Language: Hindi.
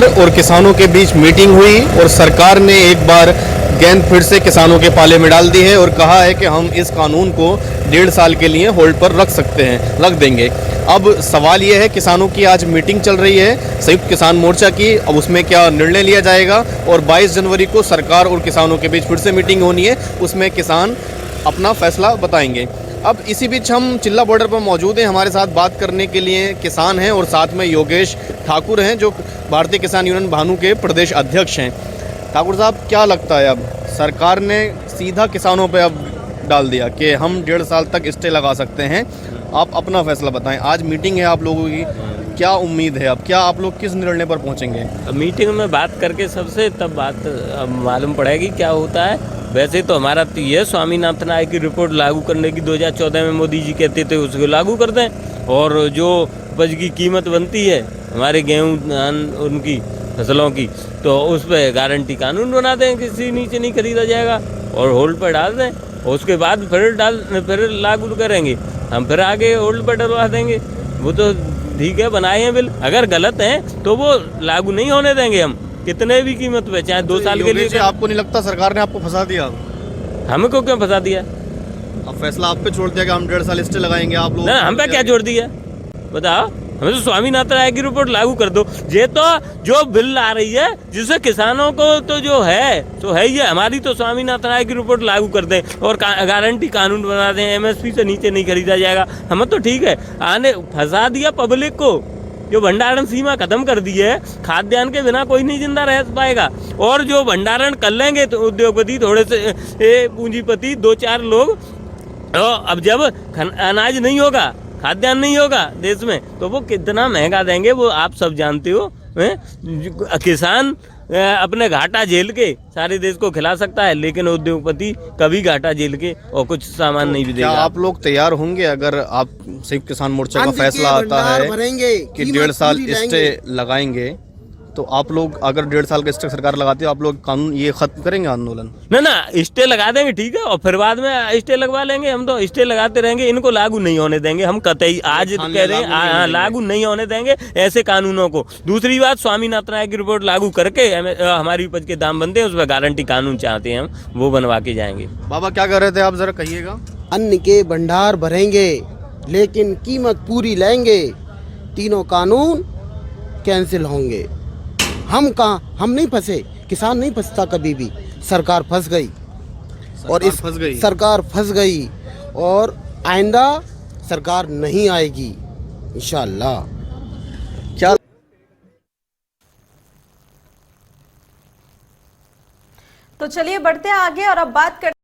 सरकार और किसानों के बीच मीटिंग हुई और सरकार ने एक बार गेंद फिर से किसानों के पाले में डाल दी है और कहा है कि हम इस कानून को 1.5 साल के लिए होल्ड पर रख देंगे। अब सवाल ये है, किसानों की आज मीटिंग चल रही है संयुक्त किसान मोर्चा की, अब उसमें क्या निर्णय लिया जाएगा और 22 जनवरी को सरकार और किसानों के बीच फिर से मीटिंग होनी है, उसमें किसान अपना फैसला बताएंगे। अब इसी बीच हम चिल्ला बॉर्डर पर मौजूद हैं, हमारे साथ बात करने के लिए किसान हैं और साथ में योगेश ठाकुर हैं जो भारतीय किसान यूनियन भानु के प्रदेश अध्यक्ष हैं। ठाकुर साहब, क्या लगता है, अब सरकार ने सीधा किसानों पे अब डाल दिया कि हम 1.5 साल तक स्टे लगा सकते हैं, आप अपना फैसला बताएं। आज मीटिंग है आप लोगों की, क्या उम्मीद है, अब क्या आप लोग किस निर्णय पर पहुंचेंगे? मीटिंग में बात करके सबसे तब बात मालूम पड़ेगी क्या होता है। वैसे तो हमारा तो ये स्वामीनाथन आयोग की रिपोर्ट लागू करने की 2014 में मोदी जी कहते थे उसको लागू कर दें, और जो उपज की कीमत बनती है हमारे गेहूँ धान उनकी फसलों की, तो उस पर गारंटी कानून बना दें, किसी नीचे नहीं खरीदा जाएगा और होल्ड पर डाल दें, और उसके बाद फिर लागू करेंगे, हम फिर आगे होल्ड पर डलवा देंगे। वो तो ठीक है, बनाए हैं बिल, अगर गलत हैं तो वो लागू नहीं होने देंगे हम, कितने भी कीमत पे, चाहे 2 साल के लिए। आपको नहीं लगता सरकार ने आपको फंसा दिया? हमको क्यों फंसा दिया? अब फैसला आप पे छोड़ दिया कि हम 1.5 साल स्टे लगाएंगे, आप लोग हम पे क्या छोड़ दिया बताओ? हमें तो स्वामीनाथन आयोग की रिपोर्ट लागू कर दो। ये तो जो बिल आ रही है जिससे किसानों को तो जो है तो है, ये हमारी तो स्वामीनाथन आयोग की रिपोर्ट लागू कर दें और गारंटी कानून बना दें, एमएसपी से नीचे नहीं खरीदा जाएगा, हमें तो ठीक है। आने फंसा दिया पब्लिक को, जो भंडारण सीमा खत्म कर दी है, खाद्यान्न के बिना कोई नहीं जिंदा रह पाएगा, और जो भंडारण कर लेंगे तो उद्योगपति थोड़े से पूंजीपति 2-4 लोग, तो अब जब अनाज नहीं होगा, खाद्यान्न नहीं होगा देश में, तो वो कितना महंगा देंगे वो आप सब जानते हो। किसान अपने घाटा झेल के सारे देश को खिला सकता है, लेकिन उद्योगपति कभी घाटा झेल के और कुछ सामान नहीं भी देगा। क्या आप लोग तैयार होंगे अगर आप संयुक्त किसान मोर्चा का फैसला आता है कि 1.5 साल स्टे लगाएंगे, तो आप लोग अगर 1.5 साल का स्टे सरकार लगाती है, आप लोग कानून ये खत्म करेंगे आंदोलन? ना स्टे लगा देंगे, ठीक है, और फिर बाद में स्टे लगवा लेंगे। हम तो स्टे लगाते रहेंगे, इनको लागू नहीं होने देंगे हम, कतई आज कह रहे हैं लागू नहीं होने देंगे ऐसे कानूनों को। दूसरी बात, स्वामीनाथन आयोग की रिपोर्ट लागू करके हमारी उपज के दाम बनते हैं, उस पर गारंटी कानून चाहते हैं हम, वो बनवा के जाएंगे। बाबा क्या कर रहे थे आप, जरा कहिएगा। अन्न के भंडार भरेंगे लेकिन कीमत पूरी लेंगे, तीनों कानून कैंसिल होंगे। हम नहीं फंसे, किसान नहीं फंसता कभी भी, सरकार फंस गई, और इस सरकार फंस गई और आइंदा सरकार नहीं आएगी इंशाअल्लाह। क्या तो चलिए बढ़ते हैं आगे और अब बात करते